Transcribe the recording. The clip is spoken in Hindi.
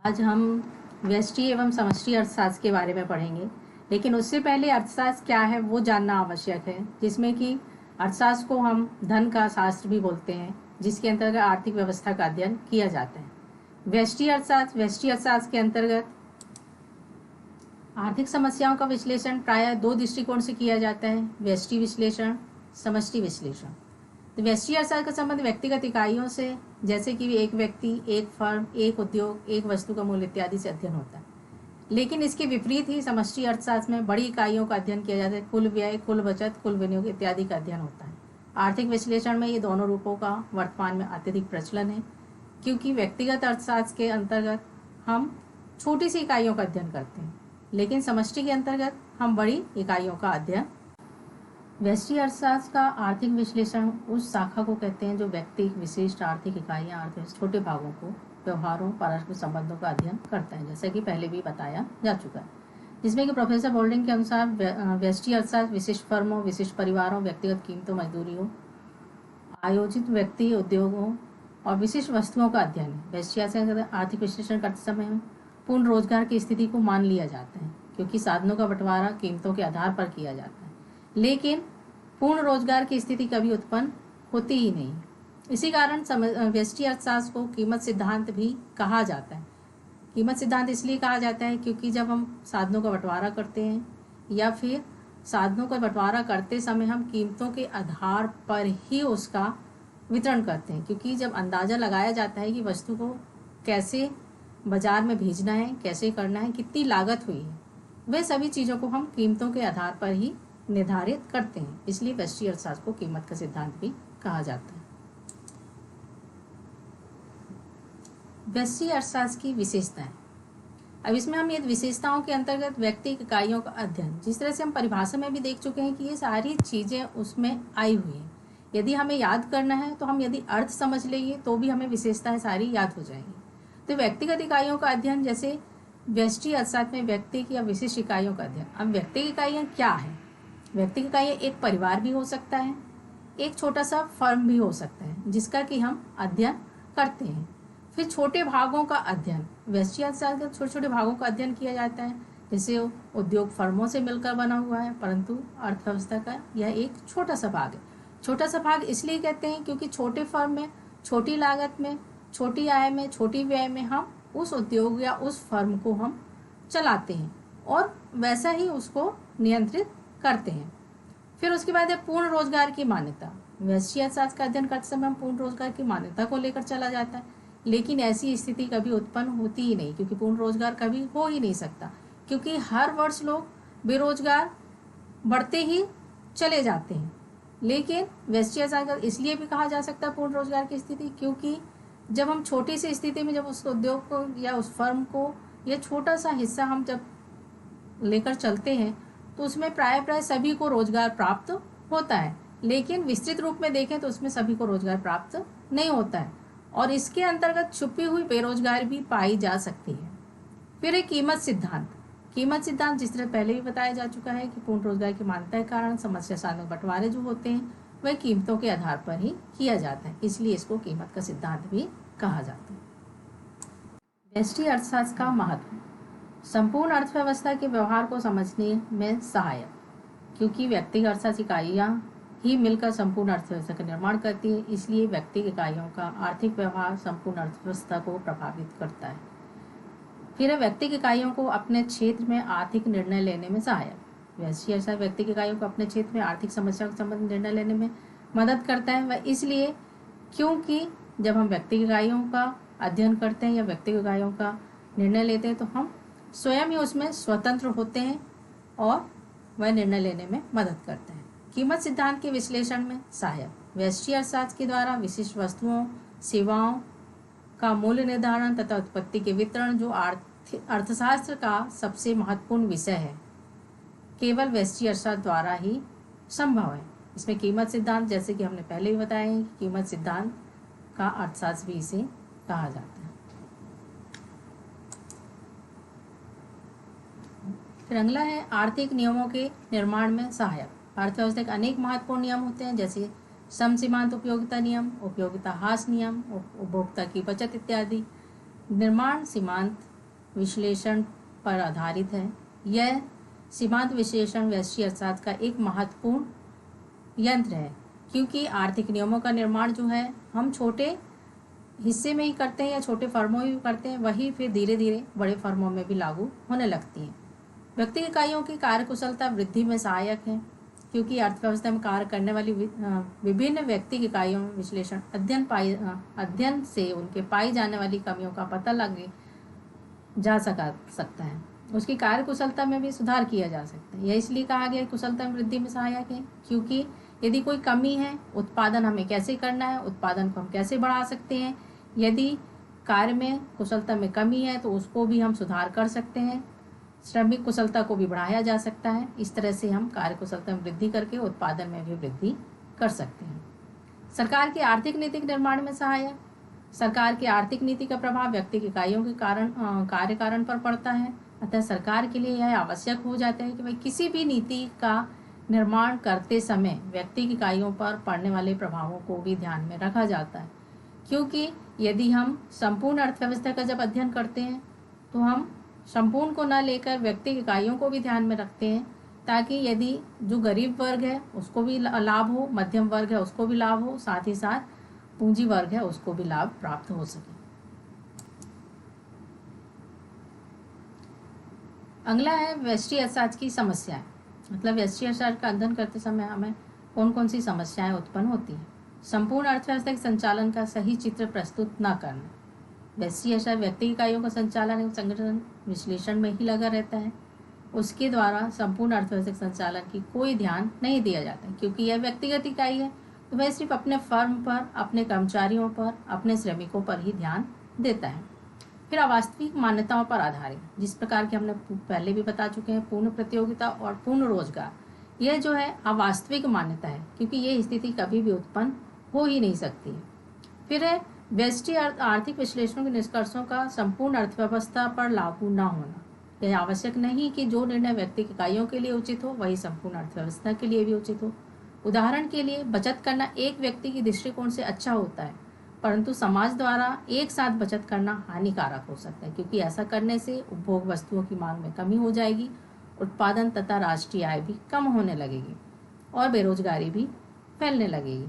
आज हम व्यष्टि एवं समष्टि अर्थशास्त्र के बारे में पढ़ेंगे, लेकिन उससे पहले अर्थशास्त्र क्या है वो जानना आवश्यक है, जिसमें कि अर्थशास्त्र को हम धन का शास्त्र भी बोलते हैं, जिसके अंतर्गत आर्थिक व्यवस्था का अध्ययन किया जाता है। व्यष्टि अर्थशास्त्र के अंतर्गत आर्थिक समस्याओं का विश्लेषण प्रायः दो दृष्टिकोण से किया जाता है, व्यष्टि विश्लेषण, समष्टि विश्लेषण। तो व्यष्टि अर्थशास्त्र का संबंध व्यक्तिगत इकाइयों से, जैसे कि एक व्यक्ति, एक फर्म, एक उद्योग, एक वस्तु का मूल्य इत्यादि से अध्ययन होता है। लेकिन इसके विपरीत ही समष्टि अर्थशास्त्र में बड़ी इकाइयों का अध्ययन किया जाता है, कुल व्यय, कुल बचत, कुल विनियोग इत्यादि का अध्ययन होता है। आर्थिक विश्लेषण में ये दोनों रूपों का वर्तमान में अत्यधिक प्रचलन है, क्योंकि व्यक्तिगत अर्थशास्त्र के अंतर्गत हम छोटी सी इकाइयों का अध्ययन करते हैं, लेकिन समष्टि के अंतर्गत हम बड़ी इकाइयों का अध्ययन। व्यष्टि अर्थशास्त्र का आर्थिक विश्लेषण उस शाखा को कहते हैं जो व्यक्ति विशिष्ट आर्थिक इकाइयां, आर्थिक छोटे भागों को, व्यवहारों, पारस्परिक संबंधों का अध्ययन करता है, जैसा कि पहले भी बताया जा चुका है। जिसमें कि प्रोफेसर बोल्डिंग के अनुसार व्यष्टि अर्थशास्त्र विशिष्ट फर्मों, विशिष्ट परिवारों, व्यक्तिगत कीमतों, मजदूरियों, आयोजित व्यक्ति, उद्योगों और विशिष्ट वस्तुओं का अध्ययन है। व्यष्टि अर्थशास्त्र आर्थिक विश्लेषण करते समय हम पूर्ण रोजगार की स्थिति को मान लिया जाता है, क्योंकि साधनों का बंटवारा कीमतों के आधार पर किया जाता है, लेकिन पूर्ण रोजगार की स्थिति कभी उत्पन्न होती ही नहीं। इसी कारण व्यष्टि अर्थशास्त्र को कीमत सिद्धांत भी कहा जाता है। कीमत सिद्धांत इसलिए कहा जाता है क्योंकि जब हम साधनों का बंटवारा करते हैं या फिर साधनों का बंटवारा करते समय हम कीमतों के आधार पर ही उसका वितरण करते हैं, क्योंकि जब अंदाज़ा लगाया जाता है कि वस्तु को कैसे बाजार में भेजना है, कैसे करना है, कितनी लागत हुई है, वे सभी चीज़ों को हम कीमतों के आधार पर ही निर्धारित करते हैं। इसलिए व्यष्टि अर्थशास्त्र को कीमत का सिद्धांत भी कहा जाता है। व्यष्टि अर्थशास्त्र की विशेषताएं। अब इसमें हम ये विशेषताओं के अंतर्गत व्यक्ति इकाइयों का अध्ययन, जिस तरह से हम परिभाषा में भी देख चुके हैं कि ये सारी चीज़ें उसमें आई हुई हैं। यदि हमें याद करना है तो हम यदि अर्थ समझ लेंगे तो भी हमें विशेषताएं सारी याद हो जाएंगी। तो व्यक्तिगत इकाइयों का अध्ययन, जैसे व्यष्टि अर्थशास्त्र में व्यक्ति की या विशिष्ट इकाइयों का अध्ययन। अब व्यक्ति इकाइयाँ क्या है? व्यक्ति की इकाइयाँ एक परिवार भी हो सकता है, एक छोटा सा फर्म भी हो सकता है, जिसका कि हम अध्ययन करते हैं। फिर छोटे भागों का अध्ययन, व्यष्टि अर्थशास्त्र छोटे छोटे भागों का अध्ययन किया जाता है, जैसे उद्योग फर्मों से मिलकर बना हुआ है, परंतु अर्थव्यवस्था का यह एक छोटा सा भाग है। छोटा सा भाग इसलिए कहते हैं क्योंकि छोटे फर्म में, छोटी लागत में, छोटी आय में, छोटी व्यय में हम उस उद्योग या उस फर्म को हम चलाते हैं और वैसा ही उसको नियंत्रित करते हैं। फिर उसके बाद है पूर्ण रोजगार की मान्यता। व्यष्टि अर्थशास्त्र का अध्ययन करते समय हम पूर्ण रोजगार की मान्यता को लेकर चला जाता है, लेकिन ऐसी स्थिति कभी उत्पन्न होती ही नहीं, क्योंकि पूर्ण रोजगार कभी हो ही नहीं सकता, क्योंकि हर वर्ष लोग बेरोजगार बढ़ते ही चले जाते हैं। लेकिन व्यष्टि अर्थशास्त्र इसलिए भी कहा जा सकता है पूर्ण रोजगार की स्थिति, क्योंकि जब हम छोटी सी स्थिति में जब उस उद्योग को या उस फर्म को या छोटा सा हिस्सा हम जब लेकर चलते हैं तो उसमें प्राय सभी को रोजगार प्राप्त होता है, लेकिन विस्तृत रूप में देखें तो उसमें सभी को रोजगार प्राप्त नहीं होता है और इसके अंतर्गत छुपी हुई बेरोजगारी भी पाई जा सकती है। फिर एक कीमत सिद्धांत। कीमत सिद्धांत जिस तरह पहले भी बताया जा चुका है कि पूर्ण रोजगार की मान्यता के कारण समस्या साधन बंटवारे जो होते हैं वह कीमतों के आधार पर ही किया जाता है, इसलिए इसको कीमत का सिद्धांत भी कहा जाता है। व्यष्टि अर्थशास्त्र का महत्व। संपूर्ण अर्थव्यवस्था के व्यवहार को समझने में सहायक, क्योंकि व्यक्तिगत अर्थशास्त्र इकाइयाँ ही मिलकर संपूर्ण अर्थव्यवस्था का निर्माण करती है, इसलिए व्यक्तिगत इकाइयों का आर्थिक व्यवहार संपूर्ण अर्थव्यवस्था को प्रभावित करता है। फिर व्यक्तिगत इकाइयों को अपने क्षेत्र में आर्थिक निर्णय लेने में सहायक। व्यष्टि अर्थशास्त्र व्यक्तिगत इकाइयों को अपने क्षेत्र में आर्थिक समस्याओं के संबंध में निर्णय लेने में मदद करता है। वह इसलिए क्योंकि जब हम व्यक्तिगत इकाइयों का अध्ययन करते हैं या व्यक्तिगत इकाइयों का निर्णय लेते हैं तो हम स्वयं ही उसमें स्वतंत्र होते हैं और वह निर्णय लेने में मदद करते हैं। कीमत सिद्धांत के विश्लेषण में सहायक। व्यष्टि अर्थशास्त्र के द्वारा विशिष्ट वस्तुओं, सेवाओं का मूल्य निर्धारण तथा उत्पत्ति के वितरण, जो अर्थशास्त्र का सबसे महत्वपूर्ण विषय है, केवल व्यष्टि अर्थशास्त्र द्वारा ही संभव है। इसमें कीमत सिद्धांत, जैसे कि हमने पहले ही बताया है, कीमत सिद्धांत का अर्थशास्त्र भी इसे कहा जाता है। फिर अगला है आर्थिक नियमों के निर्माण में सहायक। अर्थव्यवस्था के अनेक महत्वपूर्ण नियम होते हैं, जैसे समसीमांत उपयोगिता नियम, उपयोगिता ह्रास नियम, उपभोक्ता की बचत इत्यादि। निर्माण सीमांत विश्लेषण पर आधारित है। यह सीमांत विश्लेषण व्यष्टि अर्थशास्त्र का एक महत्वपूर्ण यंत्र है, क्योंकि आर्थिक नियमों का निर्माण जो है हम छोटे हिस्से में ही करते हैं या छोटे फर्मों में भी करते हैं, वही फिर धीरे धीरे बड़े फर्मों में भी लागू होने लगती हैं। व्यक्ति इकाइयों की कार्यकुशलता वृद्धि में सहायक है, क्योंकि अर्थव्यवस्था में कार्य करने वाली विभिन्न व्यक्ति इकाइयों में विश्लेषण अध्ययन से उनके पाई जाने वाली कमियों का पता लगे जा सकता है। उसकी कार्यकुशलता में भी सुधार किया जा सकता है। यह इसलिए कहा गया कुशलता में वृद्धि में सहायक है, क्योंकि यदि कोई कमी है, उत्पादन हमें कैसे करना है, उत्पादन को हम कैसे बढ़ा सकते हैं, यदि कार्य में कुशलता में कमी है तो उसको भी हम सुधार कर सकते हैं, श्रमिक कुशलता को भी बढ़ाया जा सकता है। इस तरह से हम कार्य कुशलता में वृद्धि करके उत्पादन में भी वृद्धि कर सकते हैं। सरकार की आर्थिक नीति के निर्माण में सहायक। सरकार की आर्थिक नीति का प्रभाव व्यक्ति की इकाइयों के कार्य कारण पर पड़ता है। अतः सरकार के लिए यह आवश्यक हो जाता है कि भाई किसी भी नीति का निर्माण करते समय व्यक्ति की इकाइयों पर पड़ने वाले प्रभावों को भी ध्यान में रखा जाता है, क्योंकि यदि हम संपूर्ण अर्थव्यवस्था का जब अध्ययन करते हैं तो हम संपूर्ण को न लेकर व्यक्ति की इकाइयों को भी ध्यान में रखते हैं, ताकि यदि जो गरीब वर्ग है उसको भी लाभ हो, मध्यम वर्ग है उसको भी लाभ हो, साथ ही साथ पूंजी वर्ग है उसको भी लाभ प्राप्त हो सके। अगला है व्यष्टि अर्थशास्त्र की समस्याएं। मतलब व्यष्टि अर्थशास्त्र का अध्ययन करते समय हमें कौन कौन सी समस्याएं उत्पन्न होती हैं। संपूर्ण अर्थव्यवस्था के संचालन का सही चित्र प्रस्तुत न करना। व्यष्टि अर्थशास्त्र व्यक्ति इकाइयों का संचालन एवं संगठन विश्लेषण में ही लगा रहता है। उसके द्वारा संपूर्ण अर्थव्यवस्था के संचालन की कोई ध्यान नहीं दिया जाता, क्योंकि यह व्यक्तिगत इकाई है तो वह सिर्फ अपने फर्म पर, अपने कर्मचारियों पर, अपने श्रमिकों पर ही ध्यान देता है। फिर अवास्तविक मान्यताओं पर आधारित, जिस प्रकार के हमने पहले भी बता चुके हैं, पूर्ण प्रतियोगिता और पूर्ण रोजगार, यह जो है अवास्तविक मान्यता है, क्योंकि ये स्थिति कभी भी उत्पन्न हो ही नहीं सकती है। फिर है व्यष्टि आर्थिक विश्लेषण के निष्कर्षों का संपूर्ण अर्थव्यवस्था पर लागू न होना। यह आवश्यक नहीं कि जो निर्णय व्यक्ति इकाइयों के लिए उचित हो वही संपूर्ण अर्थव्यवस्था के लिए भी उचित हो। उदाहरण के लिए बचत करना एक व्यक्ति की दृष्टिकोण से अच्छा होता है, परंतु समाज द्वारा एक साथ बचत करना हानिकारक हो सकता है, क्योंकि ऐसा करने से उपभोग वस्तुओं की मांग में कमी हो जाएगी, उत्पादन तथा राष्ट्रीय आय भी कम होने लगेगी और बेरोजगारी भी फैलने लगेगी।